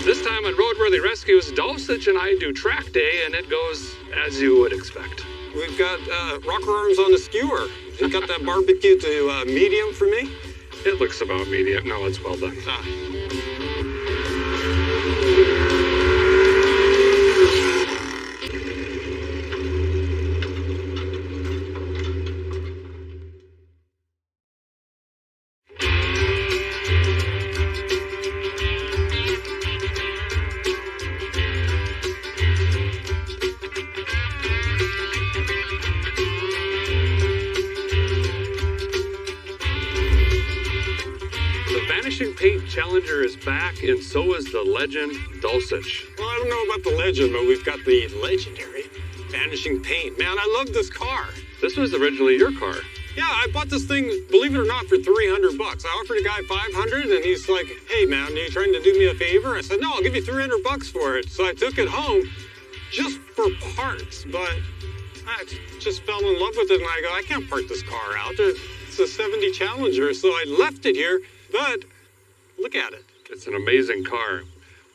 This time on Roadworthy Rescues, Dulcich and I do track day, and it goes as you would expect. We've got rocker arms on the skewer. You got that barbecue to medium for me? It looks about medium. No, it's well done. Vanishing Paint Challenger is back, and so is the legend Dulcich. Well, I don't know about the legend, but we've got the legendary Vanishing Paint. Man, I love this car. This was originally your car. Yeah, I bought this thing, believe it or not, for $300. I offered a guy $500, and he's like, "Hey, man, are you trying to do me a favor?" I said, "No, I'll give you $300 for it." So I took it home just for parts, but I just fell in love with it, and I go, I can't part this car out. It's a 70 Challenger, so I left it here, but look at it. It's an amazing car.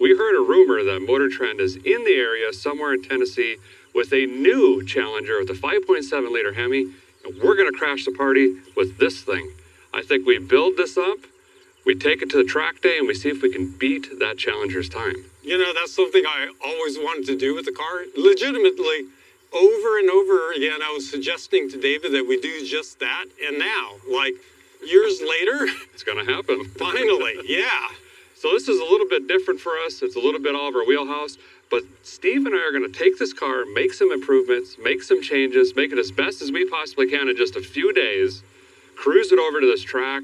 We heard a rumor that Motor Trend is in the area somewhere in Tennessee with a new Challenger with a 5.7 liter Hemi, and we're going to crash the party with this thing. I think we build this up, we take it to the track day, and we see if we can beat that Challenger's time. You know, that's something I always wanted to do with the car. Legitimately, over and over again, I was suggesting to David that we do just that, and now, like, years later, it's going to happen. Finally, yeah. So this is a little bit different for us. It's a little bit all of our wheelhouse. But Steve and I are going to take this car, make some improvements, make some changes, make it as best as we possibly can in just a few days, cruise it over to this track,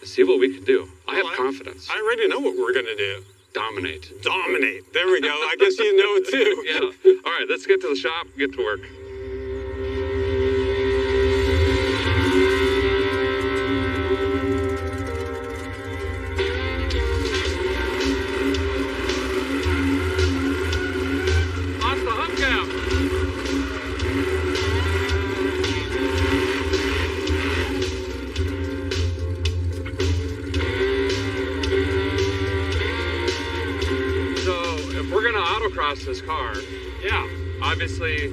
and see what we can do. I have confidence. I already know what we're going to do. Dominate. Dominate. There we go. I guess you know it too. Yeah. All right, let's get to the shop, get to work. Autocross this car. Yeah. Obviously,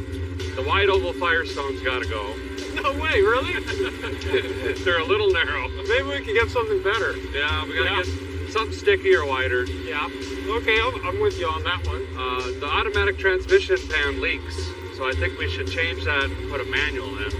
the wide oval Firestone's got to go. No way, really? They're a little narrow. Maybe we can get something better. Yeah, we got to get something stickier, wider. Yeah. Okay, I'm with you on that one. The automatic transmission pan leaks, so I think we should change that and put a manual in.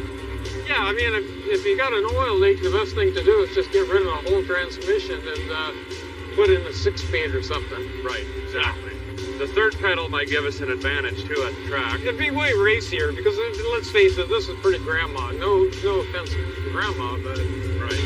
Yeah, I mean, if you got an oil leak, the best thing to do is just get rid of the whole transmission and put in a 6-speed or something. Right, exactly. The third pedal might give us an advantage, too, at the track. It'd be way racier, because let's face it, this is pretty grandma. No offense to grandma, but... Right.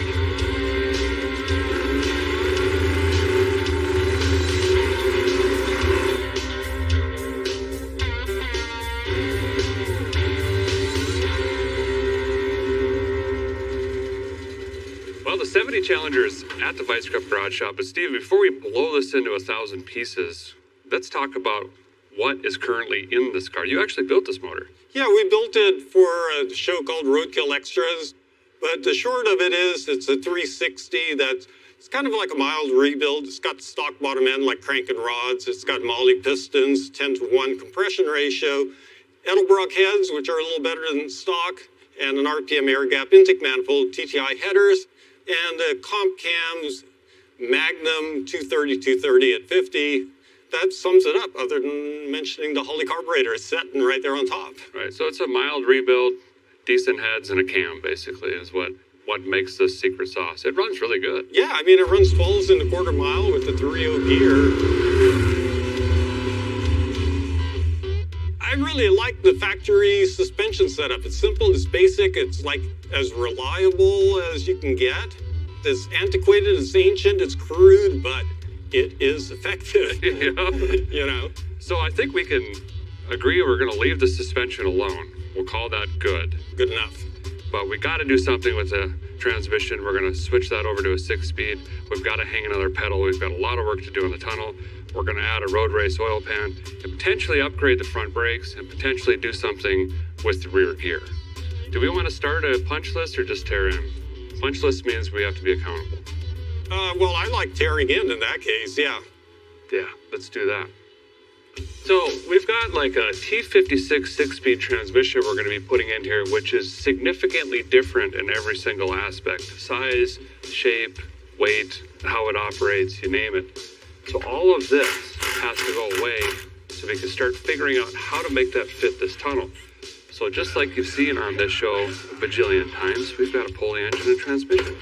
Well, the 70 Challenger's at the Vice Grip Garage Shop. But Steve, before we blow this into 1,000 pieces, let's talk about what is currently in this car. You actually built this motor. Yeah, we built it for a show called Roadkill Extras. But the short of it is, it's a 360 it's kind of like a mild rebuild. It's got stock bottom end like cranking rods. It's got Molly pistons, 10-to-1 compression ratio, Edelbrock heads, which are a little better than stock, and an RPM air gap intake manifold, TTI headers, and comp cams, Magnum 230 at 50. That sums it up, other than mentioning the Holley carburetor is sitting right there on top. Right, so it's a mild rebuild, decent heads, and a cam, basically, is what makes this secret sauce. It runs really good. Yeah, I mean, it runs 12s in a quarter mile with the 3.0 gear. I really like the factory suspension setup. It's simple, it's basic, it's like as reliable as you can get. It's antiquated, it's ancient, it's crude, but it is effective. Yeah. You know? So I think we can agree we're going to leave the suspension alone. We'll call that good. Good enough. But we got to do something with the transmission. We're going to switch that over to a 6-speed. We've got to hang another pedal. We've got a lot of work to do in the tunnel. We're going to add a road race oil pan and potentially upgrade the front brakes and potentially do something with the rear gear. Do we want to start a punch list or just tear in? Punch list means we have to be accountable. Well, I like tearing in that case, yeah. Yeah, let's do that. So we've got like a T56 six-speed transmission we're going to be putting in here, which is significantly different in every single aspect. Size, shape, weight, how it operates, you name it. So all of this has to go away so we can start figuring out how to make that fit this tunnel. So just like you've seen on this show a bajillion times, we've got a pulley engine and transmission.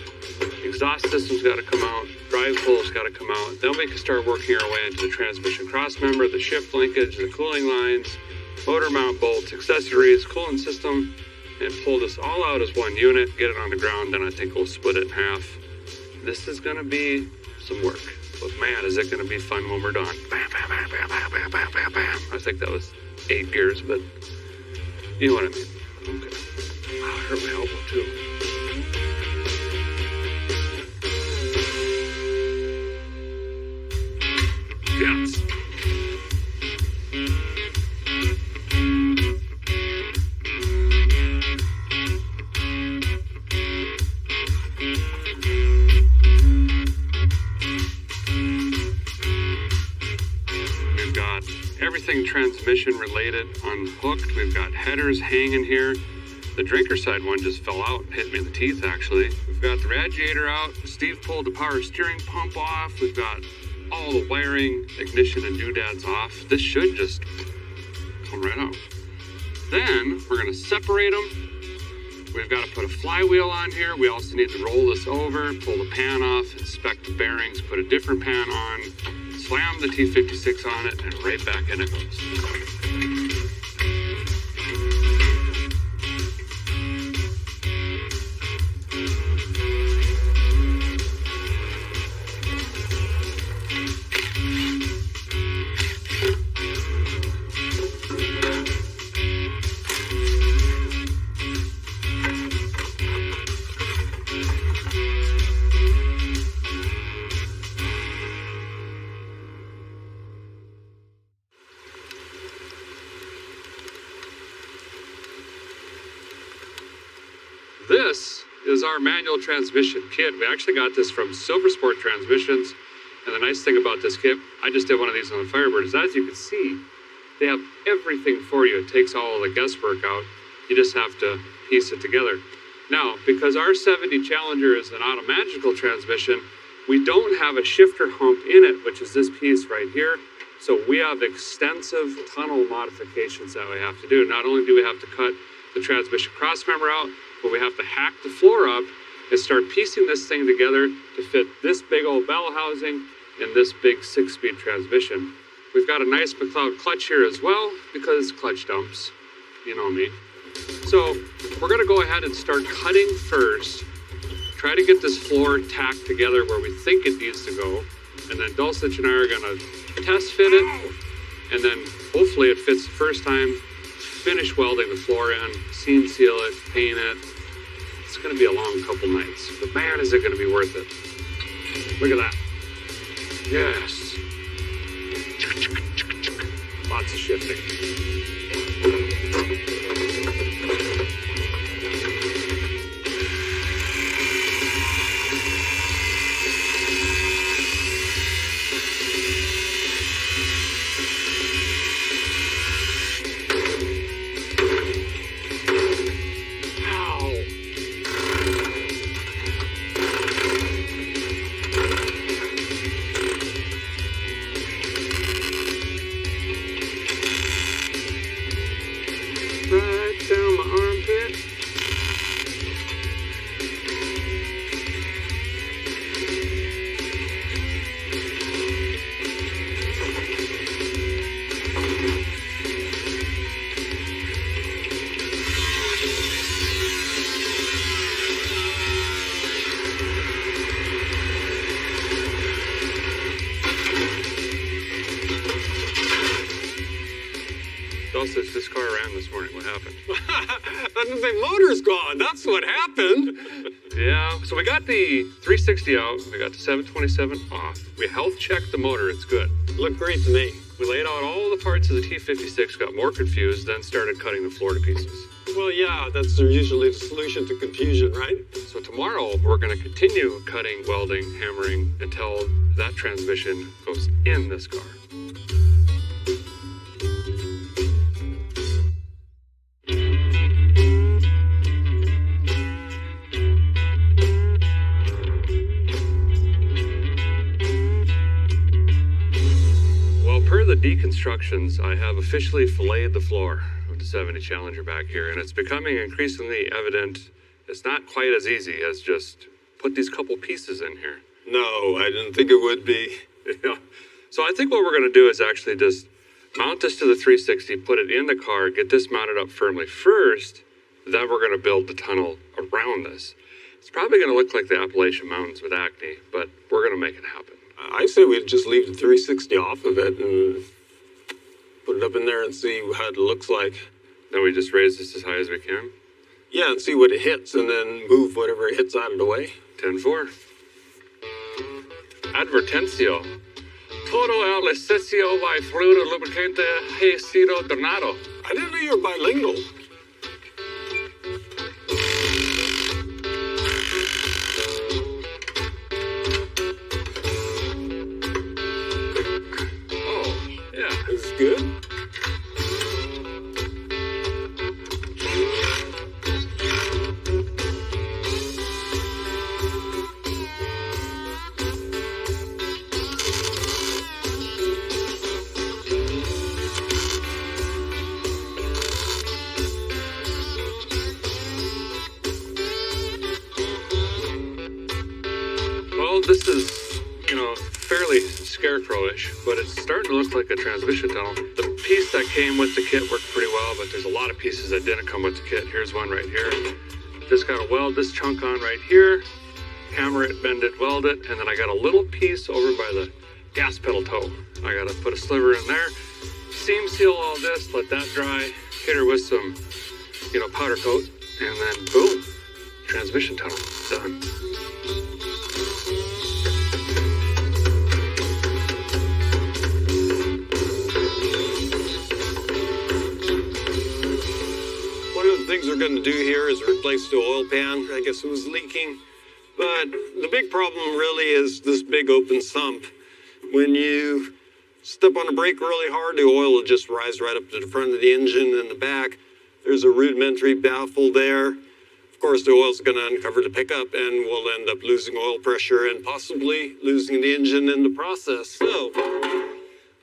Exhaust system's got to come out, drive pulle's got to come out. Then we can start working our way into the transmission crossmember, the shift linkage, the cooling lines, motor mount bolts, accessories, cooling system, and pull this all out as one unit, get it on the ground, then I think we'll split it in half. This is going to be some work, but man, is it going to be fun when we're done. Bam, bam, bam, bam, bam, bam, bam, bam, bam. I think that was 8 gears, but you know what I mean. Okay. Oh, I hurt my elbow too. Yes. We've got everything transmission related unhooked. We've got headers hanging here. The drinker side one just fell out and hit me in the teeth, actually. We've got the radiator out. Steve pulled the power steering pump off. We've got all the wiring, ignition, and doodads off. This should just come right out. Then we're going to separate them. We've got to put a flywheel on here. We also need to roll this over, pull the pan off, inspect the bearings, put a different pan on, slam the T56 on it, and right back in it goes. This is our manual transmission kit. We actually got this from Silver Sport Transmissions. And the nice thing about this kit, I just did one of these on the Firebird, is as you can see, they have everything for you. It takes all of the guesswork out. You just have to piece it together. Now, because our 70 Challenger is an automagical transmission, we don't have a shifter hump in it, which is this piece right here. So we have extensive tunnel modifications that we have to do. Not only do we have to cut the transmission crossmember out, but we have to hack the floor up and start piecing this thing together to fit this big old bell housing and this big 6-speed transmission. We've got a nice McLeod clutch here as well, because clutch dumps, you know me. So we're gonna go ahead and start cutting first, try to get this floor tacked together where we think it needs to go, and then Dulcich and I are gonna test fit it, and then hopefully it fits the first time, finish welding the floor in, seam seal it, paint it. It's gonna be a long couple nights, but man, is it gonna be worth it. Look at that. Yes. Lots of shifting. This car ran this morning. What happened? The motor's gone. That's what happened. Yeah. So we got the 360 out. We got the 727 off. We health checked the motor. It's good. Looked great to me. We laid out all the parts of the T56, got more confused, then started cutting the floor to pieces. Well, yeah, that's usually the solution to confusion, right? So tomorrow, we're going to continue cutting, welding, hammering until that transmission goes in this car. Well, per the deconstructions, I have officially filleted the floor of the 70 Challenger back here, and it's becoming increasingly evident it's not quite as easy as just put these couple pieces in here. No, I didn't think it would be. Yeah. So I think what we're going to do is actually just mount this to the 360, put it in the car, get this mounted up firmly first, then we're going to build the tunnel around this. It's probably going to look like the Appalachian Mountains with acne, but we're going to make it happen. I say we'd just leave the 360 off of it and put it up in there and see how it looks like. Then we just raise this as high as we can. Yeah, and see what it hits, and then move whatever it hits out of the way. 10-4. Advertencio. Todo el ejercicio by fluido lubricante he sido donado. I didn't know you were bilingual. Oh, yeah. Is it good? Well, this is, fairly scarecrowish, but it's starting to look like a transmission tunnel. The piece that came with the kit worked pretty well, but there's a lot of pieces that didn't come with the kit. Here's one right here. Just gotta weld this chunk on right here, hammer it, bend it, weld it, and then I got a little piece over by the gas pedal toe. I gotta put a sliver in there, seam seal all this, let that dry, hit her with some, powder coat, and then boom, transmission tunnel, done. Things we're going to do here is replace the oil pan. I guess it was leaking. But the big problem really is this big open sump. When you step on the brake really hard, the oil will just rise right up to the front of the engine and the back. There's a rudimentary baffle there. Of course, the oil's going to uncover the pickup, and we'll end up losing oil pressure and possibly losing the engine in the process. So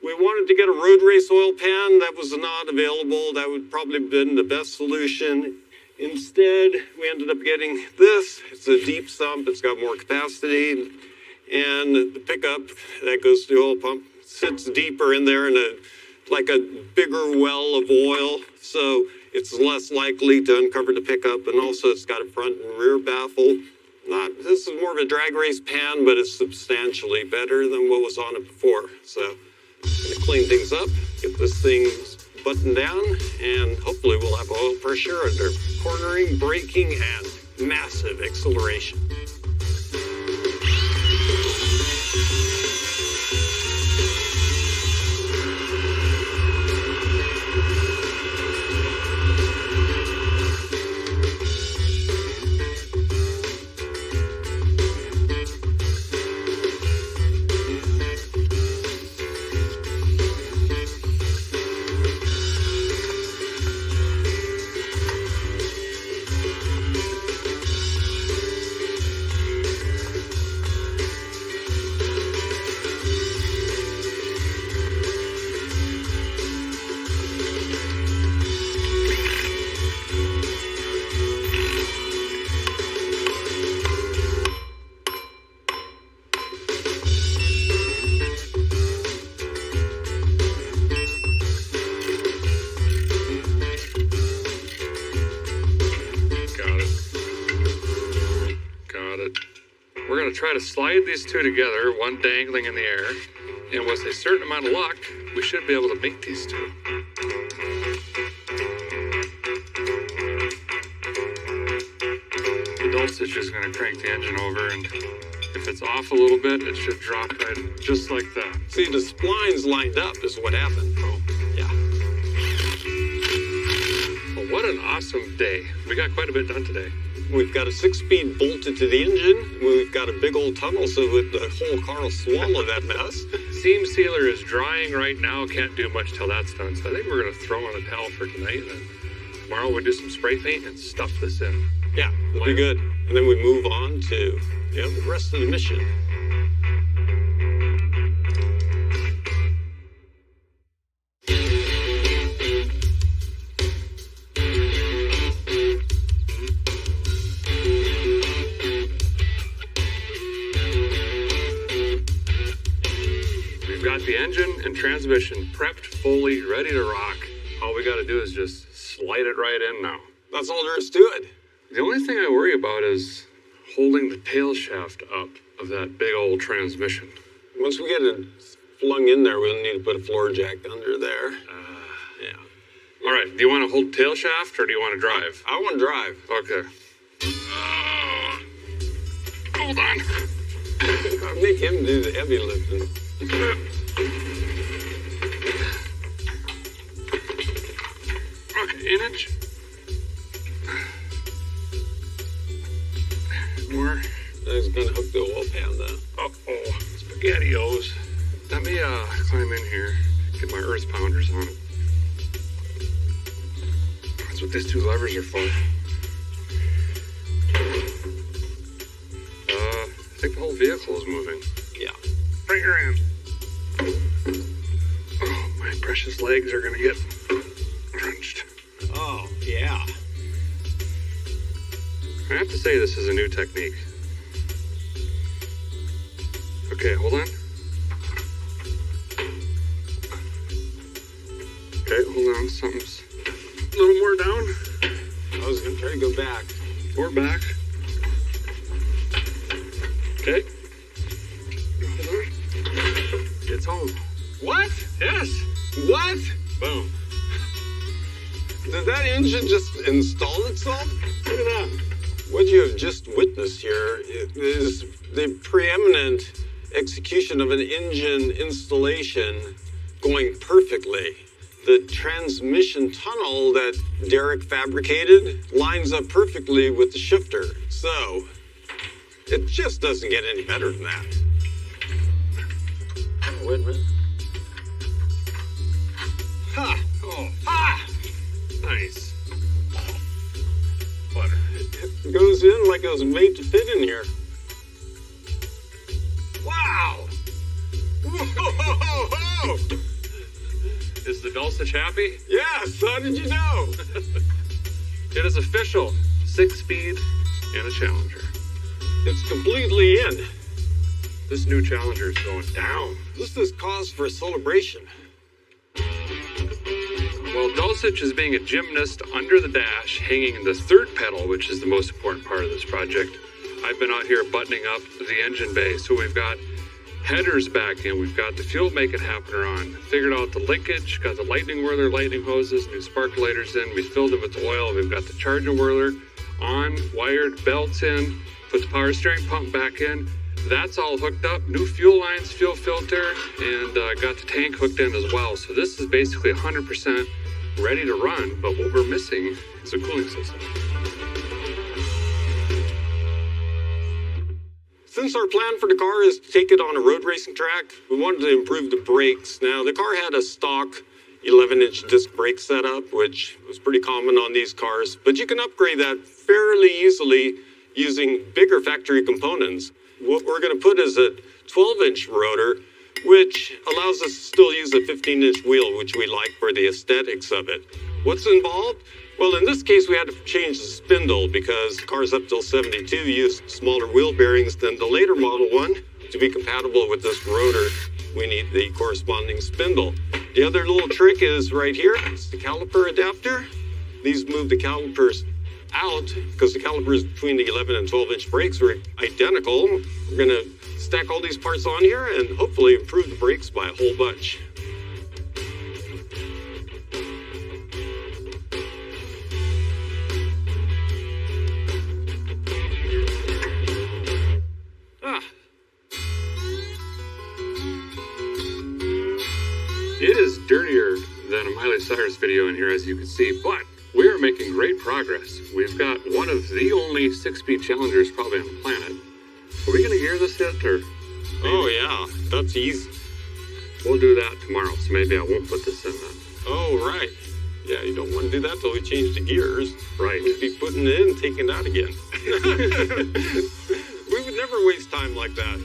we wanted to get a road race oil pan. That was not available. That would probably have been the best solution. Instead, we ended up getting this. It's a deep sump. It's got more capacity. And the pickup that goes to the oil pump sits deeper in there in like a bigger well of oil. So it's less likely to uncover the pickup. And also it's got a front and rear baffle. This is more of a drag race pan, but it's substantially better than what was on it before. So I'm gonna clean things up, get this thing buttoned down, and hopefully we'll have oil pressure under cornering, braking, and massive acceleration. Try to slide these two together, one dangling in the air, and with a certain amount of luck, we should be able to make these two. The Dulcich is going to crank the engine over, and if it's off a little bit, it should drop right just like that. See, the splines lined up is what happened. Oh, yeah. Well, what an awesome day. We got quite a bit done today. We've got a 6-speed bolted to the engine. We've got a big old tunnel, so the whole car will swallow that mess. Seam sealer is drying right now. Can't do much till that's done. So I think we're going to throw on a towel for tonight. And then tomorrow we'll do some spray paint and stuff this in. Yeah, it'll be good. And then we move on to the rest of the mission. We've got the engine and transmission prepped, fully, ready to rock. All we got to do is just slide it right in now. That's all there is to it. The only thing I worry about is holding the tail shaft up of that big old transmission. Once we get it flung in there, we'll need to put a floor jack under there. Yeah. All right, do you want to hold the tail shaft or do you want to drive? I want to drive. Okay. Hold on. I'll make him do the heavy lifting. Okay, inch. More. I was going to hook the oil pan though. Uh-oh, SpaghettiOs. Let me climb in here, get my earth pounders on it. That's what these two levers are for. I think the whole vehicle is moving. Yeah. Bring her in. Oh, my precious legs are gonna get crunched. Oh, yeah. I have to say this is a new technique. Okay, hold on. Okay, hold on. Something's a little more down. I was going to try to go back. Or back. Okay. Hold on. It's home. What? Yes. What? Boom. Did that engine just install itself? Look at that. What you have just witnessed here is the preeminent execution of an engine installation going perfectly. The transmission tunnel that Derek fabricated lines up perfectly with the shifter. So, it just doesn't get any better than that. Oh, wait a minute. Ha! Oh, ha! Nice. Butter. It goes in like it was made to fit in here. Wow! Whoa! Is the Dulcich happy? Yes, how did you know? It is official. 6-speed and a Challenger. It's completely in. This new Challenger is going down. This is cause for a celebration. Well, Dulcich is being a gymnast under the dash, hanging in the third pedal, which is the most important part of this project. I've been out here buttoning up the engine bay, so we've got headers back in, we've got the fuel make it happen on, figured out the linkage, got the lightning whirler, lightning hoses, new spark lighters in, we filled it with oil, we've got the charging whirler on, wired, belts in, put the power steering pump back in. That's all hooked up, new fuel lines, fuel filter, and got the tank hooked in as well. So this is basically 100% ready to run, but what we're missing is a cooling system. Since our plan for the car is to take it on a road racing track, we wanted to improve the brakes. Now, the car had a stock 11-inch disc brake setup, which was pretty common on these cars, but you can upgrade that fairly easily using bigger factory components. What we're going to put is a 12-inch rotor, which allows us to still use a 15-inch wheel, which we like for the aesthetics of it. What's involved? Well, in this case, we had to change the spindle because cars up till 72 use smaller wheel bearings than the later Model 1. To be compatible with this rotor, we need the corresponding spindle. The other little trick is right here. It's the caliper adapter. These move the calipers out because the calipers between the 11 and 12-inch brakes are identical. We're going to stack all these parts on here and hopefully improve the brakes by a whole bunch. It is dirtier than a Miley Cyrus video in here, as you can see, but We are making great progress. We've got one of the only 6-speed Challengers probably on the planet. Are we going to gear this yet, or? Oh, yeah, that's easy. We'll do that tomorrow, so maybe I won't put this in then. Oh, right. Yeah, you don't want to do that till we change the gears. Right. We'd be putting it in and taking it out again. We would never waste time like that.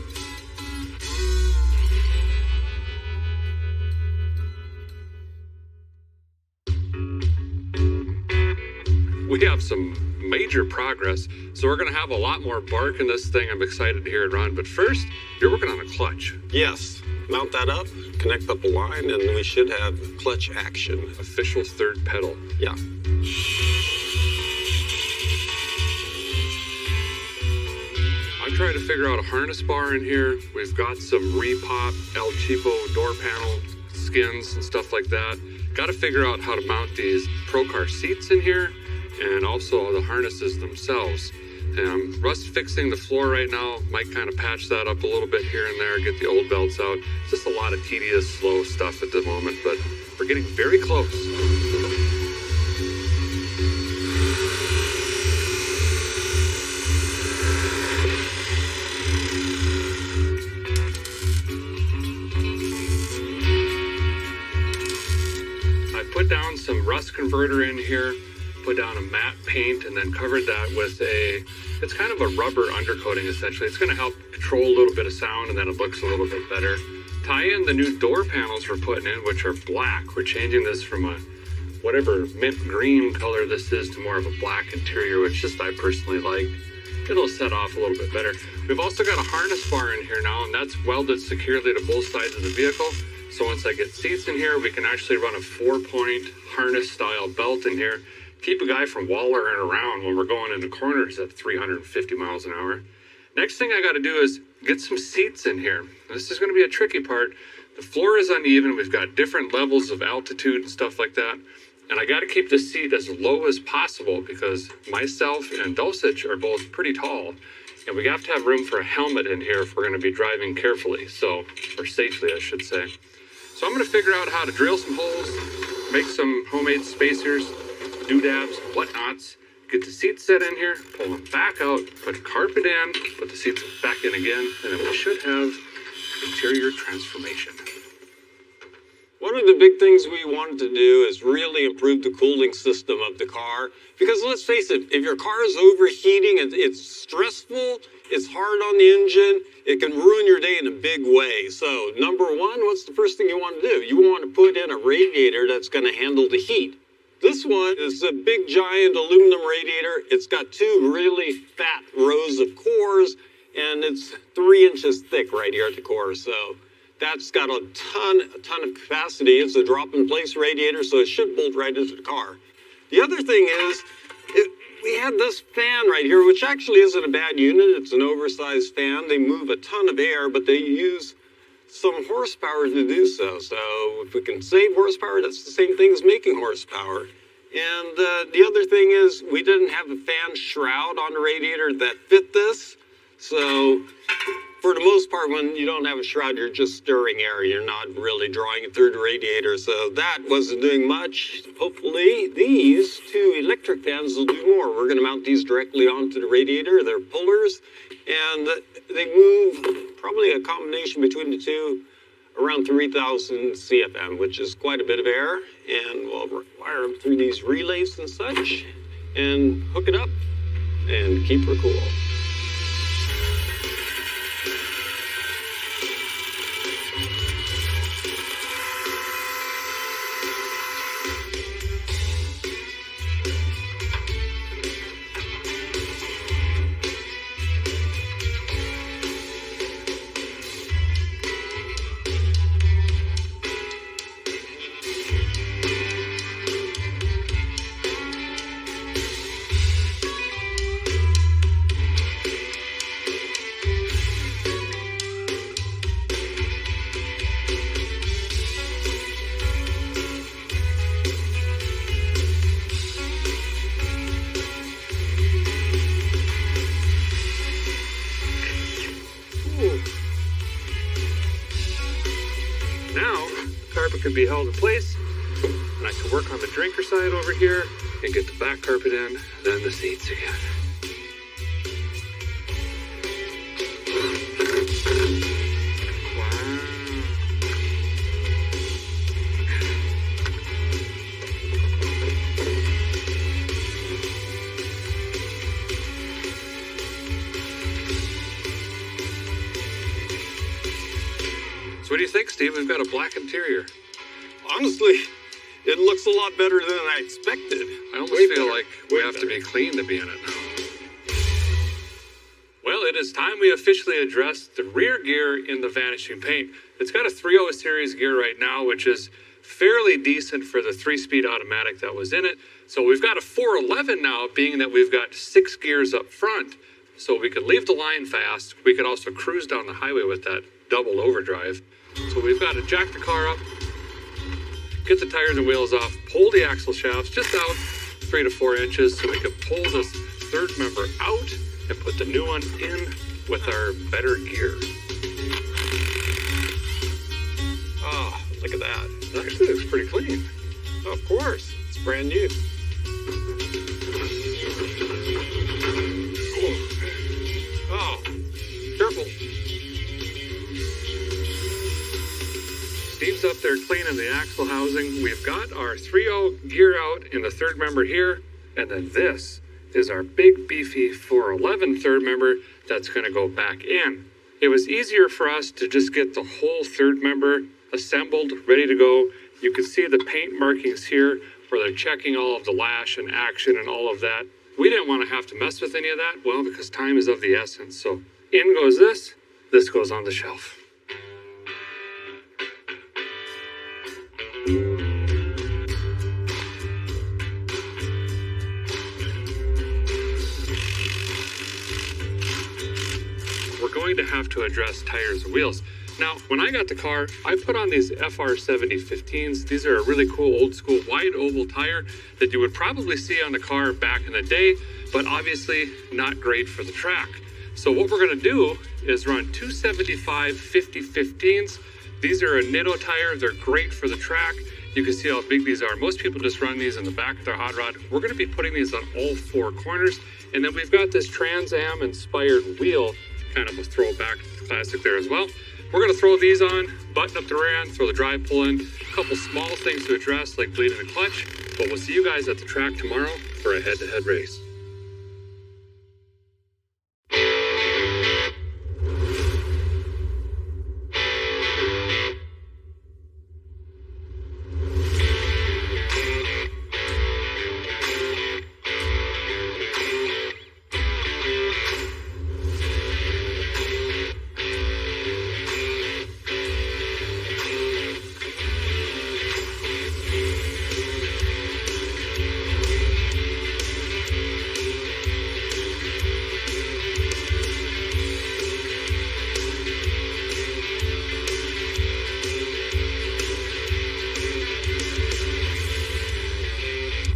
We have some major progress, so we're going to have a lot more bark in this thing. I'm excited to hear it run, but first, you're working on a clutch. Yes. Mount that up, connect up a line, and we should have clutch action. Official third pedal. Yeah. I'm trying to figure out a harness bar in here. We've got some repop El Cheapo door panel skins and stuff like that. Got to figure out how to mount these Pro Car seats in here, and also the harnesses themselves. Rust fixing the floor right now. Might kind of patch that up a little bit here and there, get the old belts out. It's just a lot of tedious, slow stuff at the moment, but we're getting very close. I put down some rust converter in here, put down a matte paint, and then covered that with it's kind of a rubber undercoating essentially. It's going to help control a little bit of sound, and then it looks a little bit better. Tie in the new door panels we're putting in, which are black. We're changing this from a whatever mint green color this is to more of a black interior, which just I personally like. It'll set off a little bit better. We've also got a harness bar in here now, and that's welded securely to both sides of the vehicle. So once I get seats in here, we can actually run a 4-point harness style belt in here. Keep a guy from wallering around when we're going into corners at 350 miles an hour. Next thing I got to do is get some seats in here. This is going to be a tricky part. The floor is uneven. We've got different levels of altitude and stuff like that. And I got to keep the seat as low as possible because myself and Dulcich are both pretty tall. And we have to have room for a helmet in here if we're going to be driving carefully. Or safely, I should say. So I'm going to figure out how to drill some holes, make some homemade spacers, doodads, whatnots, get the seats set in here, pull them back out, put a carpet in, put the seats back in again, and then we should have interior transformation. One of the big things we wanted to do is really improve the cooling system of the car. Because let's face it, if your car is overheating, it's stressful, it's hard on the engine, it can ruin your day in a big way. So number one, what's the first thing you want to do? You want to put in a radiator that's going to handle the heat. This one is a big giant aluminum radiator. It's got 2 really fat rows of cores, and it's 3 inches thick right here at the core. So that's got a ton of capacity. It's a drop-in-place radiator, so it should bolt right into the car. The other thing is, we had this fan right here, which actually isn't a bad unit. It's an oversized fan. They move a ton of air, but they use some horsepower to do so. So if we can save horsepower, that's the same thing as making horsepower. And the other thing is, we didn't have a fan shroud on the radiator that fit this. So for the most part, when you don't have a shroud, you're just stirring air. You're not really drawing it through the radiator. So that wasn't doing much. Hopefully, these 2 electric fans will do more. We're going to mount these directly onto the radiator. They're pullers, and they move probably a combination between the 2 around 3,000 CFM, which is quite a bit of air. And we'll wire them through these relays and such, and hook it up, and keep her cool. Now, carpet can be held in place. And I can work on the drinker side over here and get the back carpet in, then the seats again. Wow. So what do you think, Steve? We've got a black interior. Honestly, it looks a lot better than I expected. I almost feel like we have to be clean to be in it now. Well, it is time we officially address the rear gear in the Vanishing Paint. It's got a 3.0 series gear right now, which is fairly decent for the 3-speed automatic that was in it. So we've got a 411 now, being that we've got 6 gears up front. So we could leave the line fast. We could also cruise down the highway with that double overdrive. So we've got to jack the car up, get the tires and wheels off, pull the axle shafts just out 3 to 4 inches so we can pull this third member out and put the new one in with our better gear. Oh, look at that. That actually looks pretty clean. Of course, it's brand new. Oh, careful. Steve's up there cleaning the axle housing. We've got our 3.0 gear out in the third member here, and then this is our big beefy 411 third member that's going to go back in. It was easier for us to just get the whole third member assembled, ready to go. You can see the paint markings here where they're checking all of the lash and action and all of that. We didn't want to have to mess with any of that, well, because time is of the essence. So in goes this goes on the shelf. We're going to have to address tires and wheels. Now, when I got the car, I put on these FR7015s. These are a really cool old school wide oval tire that you would probably see on the car back in the day, but obviously not great for the track. So what we're gonna do is run 275 5015s. These are a Nitto tire. They're great for the track. You can see how big these are. Most people just run these in the back of their hot rod. We're gonna be putting these on all 4 corners. And then we've got this Trans Am inspired wheel, kind of a throwback classic there as well. We're gonna throw these on, button up the rear end, throw the drive pull in, a couple small things to address like bleeding the clutch, but we'll see you guys at the track tomorrow for a head-to-head race.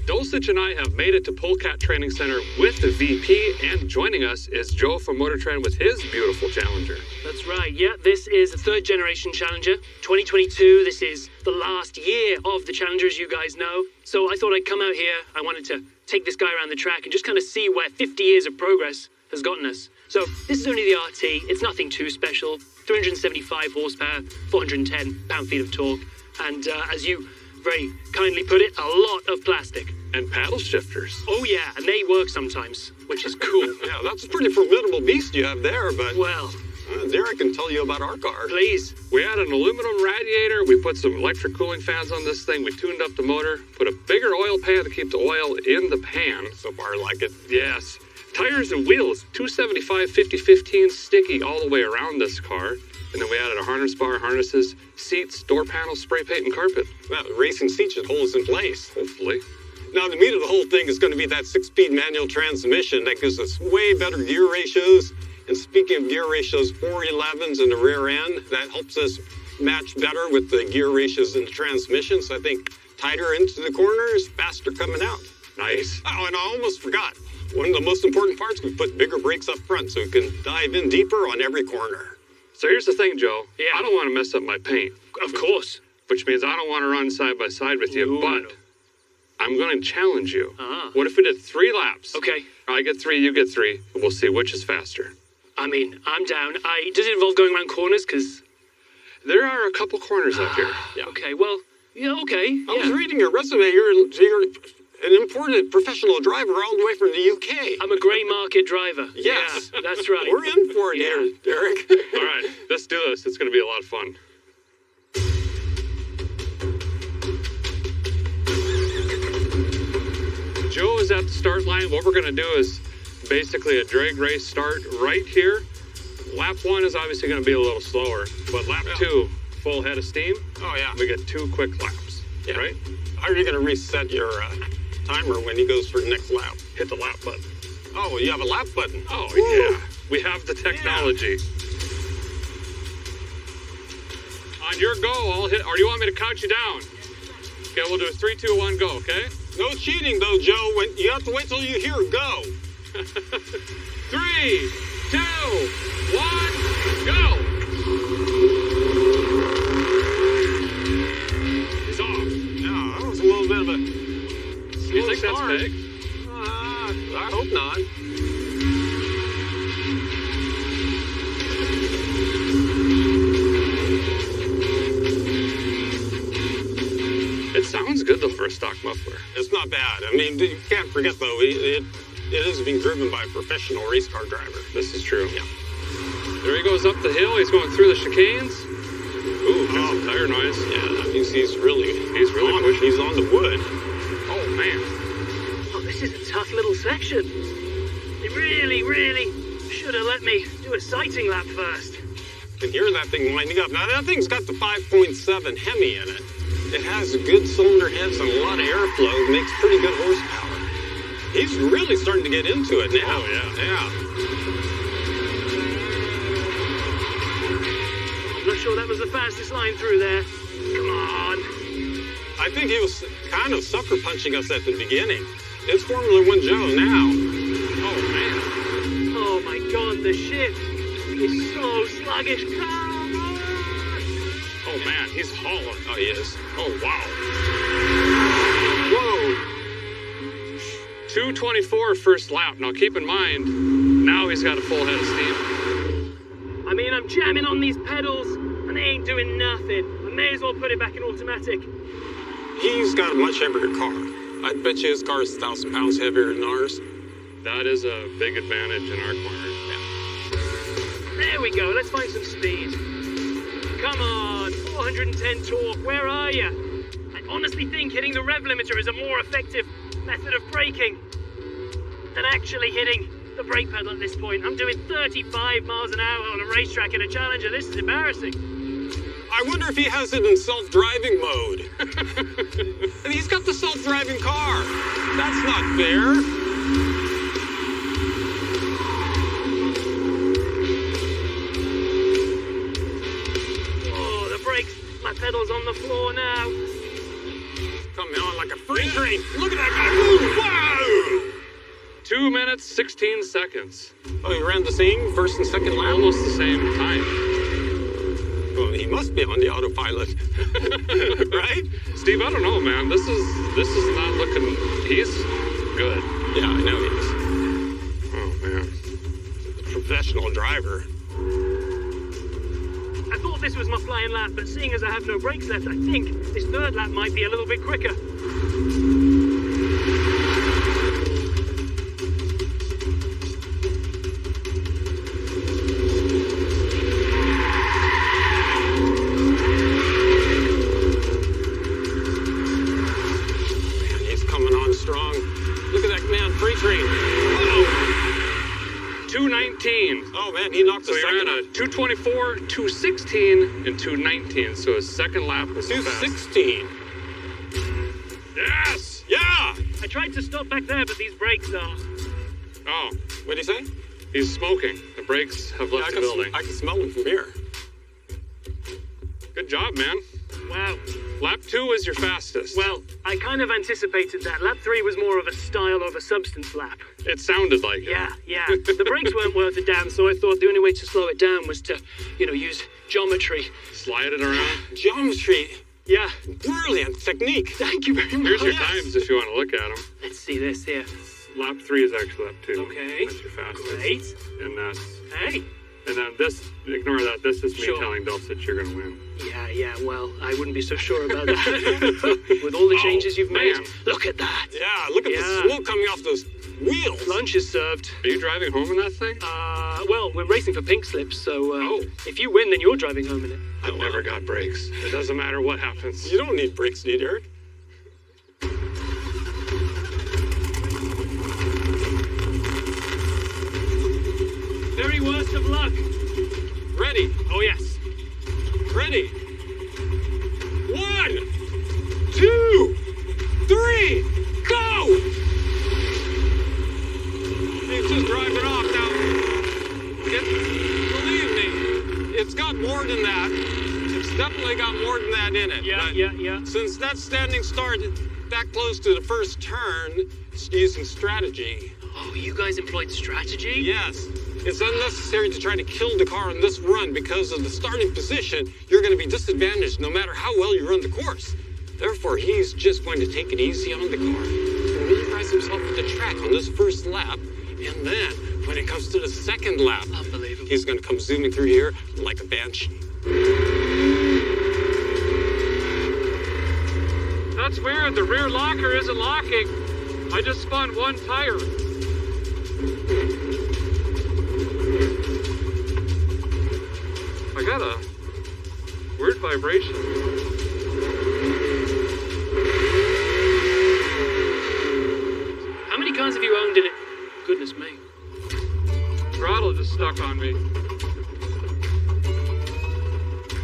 Dulcich and I have made it to Polecat Training Center with the VP, and joining us is Joe from Motor Trend with his beautiful Challenger. That's right, yeah, this is the 3rd generation Challenger, 2022. This is the last year of the Challenger, as you guys know. So I thought I'd come out here. I wanted to take this guy around the track and just kind of see where 50 years of progress has gotten us. So this is only the RT. It's nothing too special. 375 horsepower, 410 pound-feet of torque, and as you very kindly put it, a lot of plastic. And paddle shifters. Oh yeah, and they work sometimes, which is cool. Yeah, that's a pretty formidable beast you have there, but Well, there I can tell you about our car. please. We had an aluminum radiator. We put some electric cooling fans on this thing. We tuned up the motor, put a bigger oil pan to keep the oil in the pan. So far, I like it. Yes. Tires and wheels, 275 5015 sticky all the way around this car. And then we added a harness bar, harnesses, seats, door panels, spray paint, and carpet. Well, the racing seat should hold us in place. Hopefully. Now, the meat of the whole thing is going to be that 6-speed manual transmission that gives us way better gear ratios. And speaking of gear ratios, 411s in the rear end, that helps us match better with the gear ratios in the transmission. So I think tighter into the corners, faster coming out. Nice. Oh, and I almost forgot. One of the most important parts, we put bigger brakes up front so we can dive in deeper on every corner. So here's the thing, Joe. Yeah. I don't want to mess up my paint. Of course. which means I don't want to run side by side with you, Ooh, but no. I'm going to challenge you. Ah. What if we did 3 laps? Okay. I get 3, you get 3, and we'll see which is faster. I mean, I'm down. Does it involve going around corners? Because... There are a couple corners up here. Yeah. Okay, well, yeah, okay. I was reading your resume. You're an imported professional driver all the way from the UK. I'm a grey market driver. Yes. Yeah, that's right. We're in for it Yeah. here, Derek. All right, let's do this. It's going to be a lot of fun. Joe is at the start line. What we're going to do is basically a drag race start right here. Lap 1 is obviously going to be a little slower, but lap 2, full head of steam. Oh, yeah. We get 2 quick laps, Yeah. right? How are you going to reset your timer when he goes for the next lap? Hit the lap button. Oh, you have a lap button. Oh, Woo. yeah. We have the technology. On your go, I'll hit, or you want me to count you down? Okay, we'll do a 3, 2, 1, go, okay? No cheating, though, Joe. When you have to wait till you hear go. 3, 2, 1, go! He's off. Yeah, that was a little bit of a You think that's big? I hope not. It sounds good though for a stock muffler. It's not bad. I mean, you can't forget, though, it is being driven by a professional race car driver. This is true. Yeah. There he goes up the hill. He's going through the chicanes. Ooh, got some tire noise. Yeah, that means he's really on it. He's on the wood. Oh man. Oh, this is a tough little section. They really, really should have let me do a sighting lap first. You can hear that thing winding up. Now, that thing's got the 5.7 Hemi in it. It has good cylinder heads and a lot of airflow. It makes pretty good horsepower. He's really starting to get into it now. Oh, yeah. Yeah. I'm not sure that was the fastest line through there. Come on. I think he was kind of sucker punching us at the beginning. It's Formula One Joe now. Oh man. Oh my god, the shift is so sluggish. Come on. Oh man, he's hauling. Oh, he is. Oh wow. Whoa. 2:24 first lap. Now keep in mind, now he's got a full head of steam. I mean, I'm jamming on these pedals and they ain't doing nothing. I may as well put it back in automatic. He's got a much heavier car. I bet you his car is 1,000 pounds heavier than ours. That is a big advantage in our corner. There we go, let's find some speed. Come on, 410 torque, where are you? I honestly think hitting the rev limiter is a more effective method of braking than actually hitting the brake pedal at this point. I'm doing 35 miles an hour on a racetrack in a Challenger. This is embarrassing. I wonder if he has it in self-driving mode. And he's got the self-driving car. That's not fair. Oh, the brakes, my pedal's on the floor now. Coming on like a freight train. Look at that guy move. Wow! 2 minutes, 16 seconds. Oh, he ran the same first and second lap? Almost the same time. Well, he must be on the autopilot. Right? Steve, I don't know, man. This is not looking. He's good. Yeah, I know he is. Oh man. Professional driver. I thought this was my flying lap, but seeing as I have no brakes left, I think this third lap might be a little bit quicker. Man, he's coming on strong. Look at that man, freight train. Whoa! 2:19. Oh man, he knocked So the he second ran a 2:24, 2:16, and 2:19. So his second lap was the fastest. 216. Yes! Yeah! I tried to stop back there, but these brakes are... Oh, What'd he say? he's smoking. The brakes have left the building. I can smell him from here. Good job, man. Wow. Lap 2 is your fastest. Well, I kind of anticipated that. Lap 3 was more of a style over substance lap. It sounded like it. Yeah. The brakes weren't welded down, so I thought the only way to slow it down was to, use geometry. Slide it around. Geometry. Yeah. Brilliant technique. Thank you very much. Here's your times if you want to look at them. Let's see this here. Lap 3 is actually lap 2. Okay. That's your fastest. Great. And that's... Hey. And then this, ignore that. This is me Sure. telling Dulcich you're going to win. Yeah, well, I wouldn't be so sure about that. With all the changes you've made. man. Look at that. Yeah, look at the smoke coming off those wheels. Lunch is served. Are you driving home in that thing? Well, we're racing for pink slips, so Oh. if you win, then you're driving home in it. I've never got brakes. It doesn't matter what happens. You don't need brakes, do you, Derek? Very worst of luck. Ready, Oh, yes. ready. 1, 2, 3, go! He's just driving off now. Believe me, it's got more than that. It's definitely got more than that in it. Yeah, but yeah. Since that standing start that close to the first turn, it's using strategy. Oh, you guys employed strategy? Yes, it's unnecessary to try to kill the car on this run because of the starting position. You're going to be disadvantaged no matter how well you run the course. Therefore, he's just going to take it easy on the car, familiarize himself with the track on this first lap, and then when it comes to the second lap, Unbelievable. he's going to come zooming through here like a banshee. That's weird. The rear locker isn't locking. I just spun one tire. I got a weird vibration. How many cars have you owned in it? Goodness me. Throttle just stuck on me.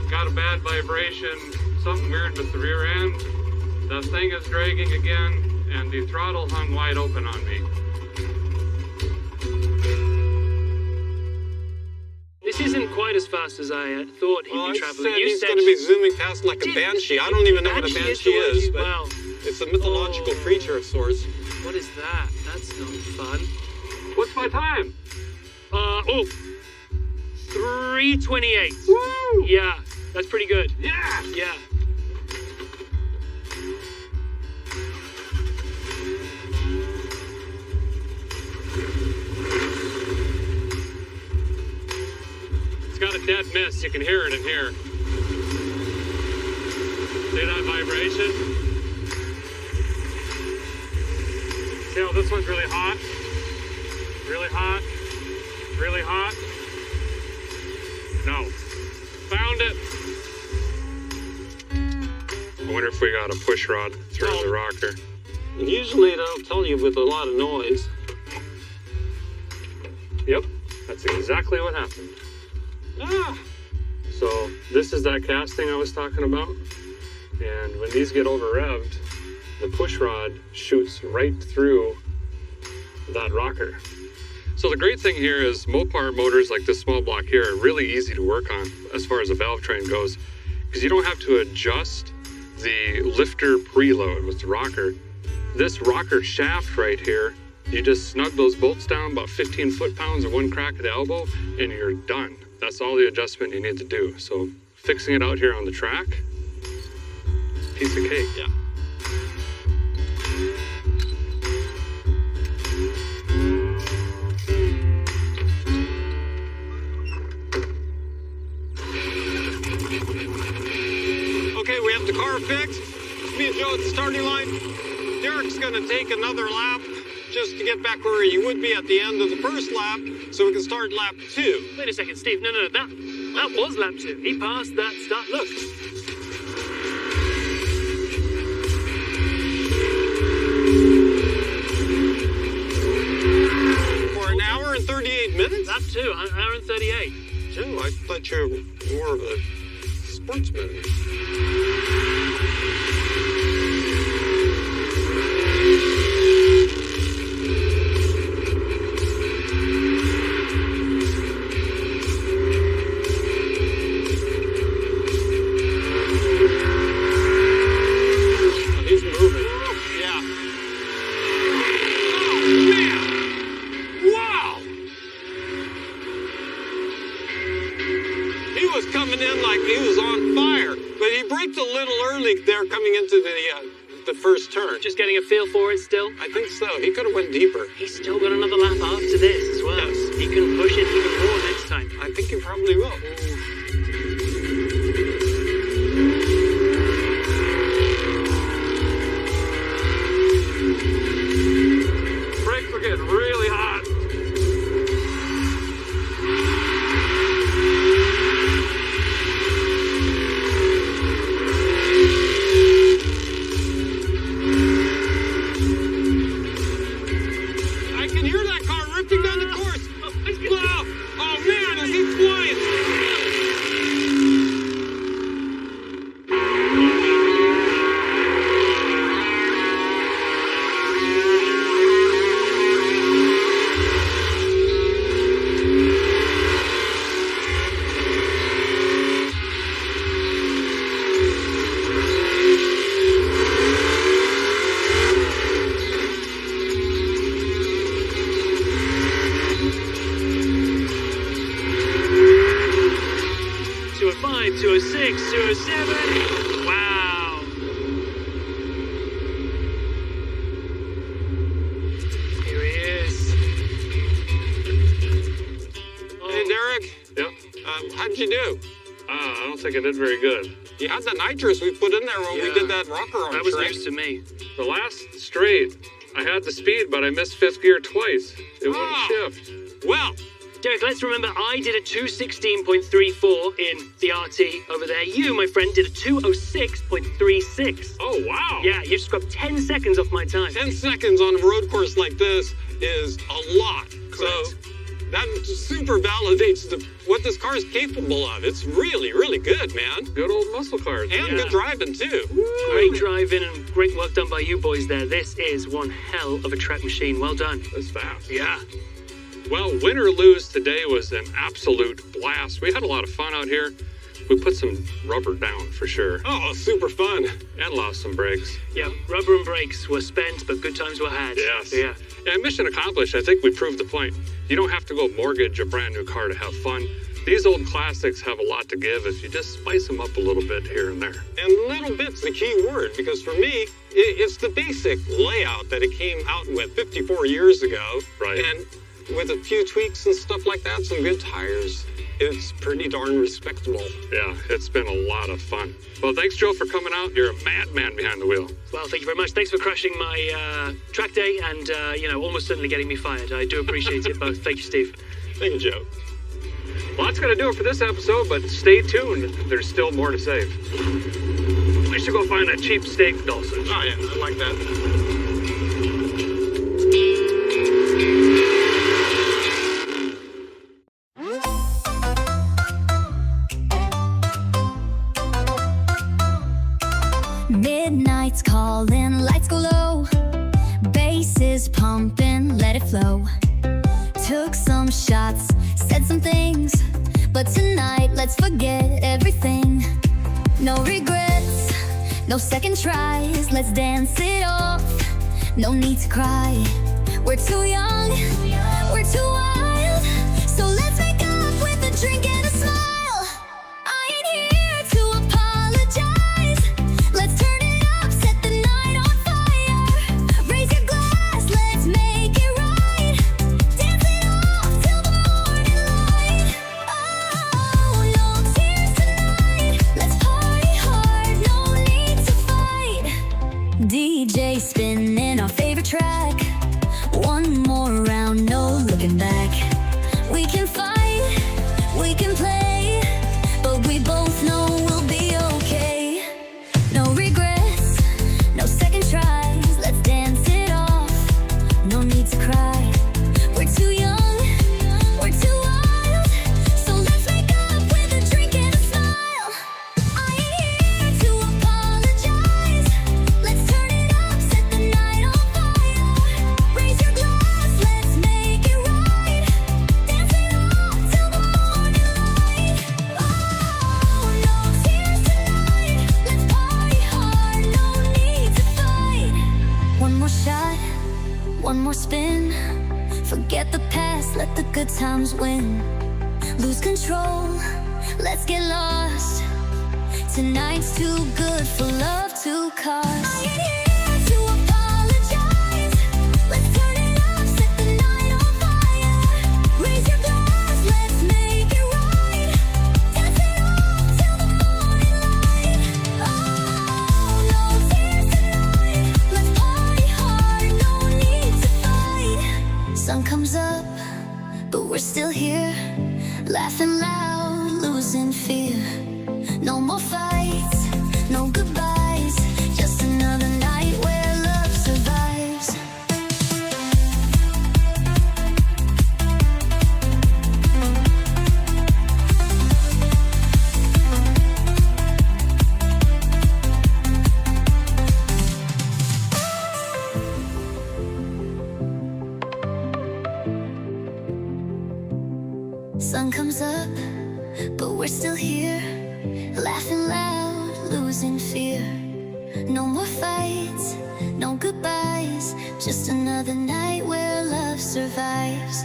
Got a bad vibration. Something weird with the rear end. The thing is dragging again, and the throttle hung wide open on me. This isn't quite as fast as I thought he'd Well, be I traveling. said he's going to be zooming past like a banshee. I don't even know what a banshee is, but Wow. it's a mythological Oh. creature of sorts. What is that? That's not fun. What's my time? 3:28. Woo! Yeah, that's pretty good. Yeah! Yeah. It's got a dead miss. You can hear it in here. See that vibration? See how this one's really hot? Really hot? Really hot? No. Found it. I wonder if we got a push rod through the rocker. Usually they'll tell you with a lot of noise. Yep, that's exactly what happened. Ah, So this is that casting I was talking about. And when these get over revved, the push rod shoots right through that rocker. So the great thing here is Mopar motors like this small block here are really easy to work on as far as the valve train goes, because you don't have to adjust the lifter preload with the rocker. This rocker shaft right here, you just snug those bolts down about 15 foot-pounds or one crack at the elbow, and you're done. That's all the adjustment you need to do. So fixing it out here on the track, piece of cake. yeah. Okay, we have the car fixed. It's me and Joe at the starting line. Derek's gonna take another lap just to get back where he would be at the end of the first lap, so we can start lap 2. Wait a second, Steve. No, that was lap 2. He passed that start. Look. For an hour and 38 minutes? Lap 2, an hour and 38. Joe, I thought you were more of a sportsman. Oh, he's moving. Yeah. Oh, man! Wow! He was coming in like he was on fire, but he braked brake a little early there coming into the first turn. Just getting a feel for it still. I think so. He could have went deeper. He's still got another lap after this as well. Yes. He can push it even more next time. I think he probably will. Brakes are getting really hot. I can hear that car ripping down the course. Wow. Oh man, is he flying? Two 206, 207. Wow. Here he is. Hey, Derek. Yep. How'd you do? I don't think I did very good. You had the nitrous we put in there when we did that rocker arm That was track. news to me. The last straight, I had the speed, but I missed fifth gear twice. It wouldn't shift. Well, Derek, let's remember I did a 216.34 in the RT over there. You, my friend, did a 206.36. Oh, wow. Yeah, you scrubbed 10 seconds off my time. 10 seconds on a road course like this is a lot. So that super validates what this car is capable of. It's really, really good, man. Good old muscle cars. And good driving, too. Great driving and great work done by you boys there. This is one hell of a track machine. Well done. That's fast. Yeah. Well, win or lose today was an absolute blast. We had a lot of fun out here. We put some rubber down for sure. Oh, super fun. And lost some brakes. Yeah, rubber and brakes were spent, but good times were had. Yes. Yeah. And mission accomplished. I think we proved the point. You don't have to go mortgage a brand new car to have fun. These old classics have a lot to give if you just spice them up a little bit here and there. And little bit's the key word, because for me, it's the basic layout that it came out with 54 years ago. Right. And with a few tweaks and stuff like that, some good tires, it's pretty darn respectable. Yeah, it's been a lot of fun. Well, thanks, Joe, for coming out. You're a madman behind the wheel. Well, thank you very much. Thanks for crashing my track day and, almost certainly getting me fired. I do appreciate it both. Thank you, Steve. Thank you, Joe. Well, that's going to do it for this episode, but stay tuned. There's still more to save. We should go find that cheap steak, Dulcich. Oh, yeah, I like that. Midnight's calling, lights go low, bass is pumping, let it flow. Took some shots, said some things, but tonight let's forget everything. No regrets, no second tries, let's dance it off. No need to cry, we're too young, we're too wild. So let's make up with a drink and a smile. I ain't here to apologize. Let's turn it up, set the night on fire. Raise your glass, let's make it right. Dance it off till the morning light. Oh, no tears tonight. Let's party hard, no need to fight. DJ spinning our favorite track. One more round, no looking back. We can fight, we can play, but we both know we'll be okay. No regrets, no second tries, let's dance it off. No need to cry, we're too young, we're too wild. So let's make up with a drink and a smile. I ain't here to apologize. Let's turn it up, set the night on fire. Raise your glass, let's make it right. Dance it off till the morning light. Oh, no tears tonight. Let's party hard, no need to fight. One more shot, one more spin. Forget the past, let the good times win. Lose control, let's get lost. tonight's too good for love to cost. I ain't here to apologize. Let's turn it up, set the night on fire. Raise your glass, let's make it right. Dance it off till the morning light. Oh, no tears tonight. Let's party hard, no need to fight. Sun comes up, but we're still here, laughing loud, losing fear. No more fights, no goodbyes, just another night where love survives. Sun comes up, but we're still here, laughing loud, losing fear. No more fights, no goodbyes, just another night where love survives.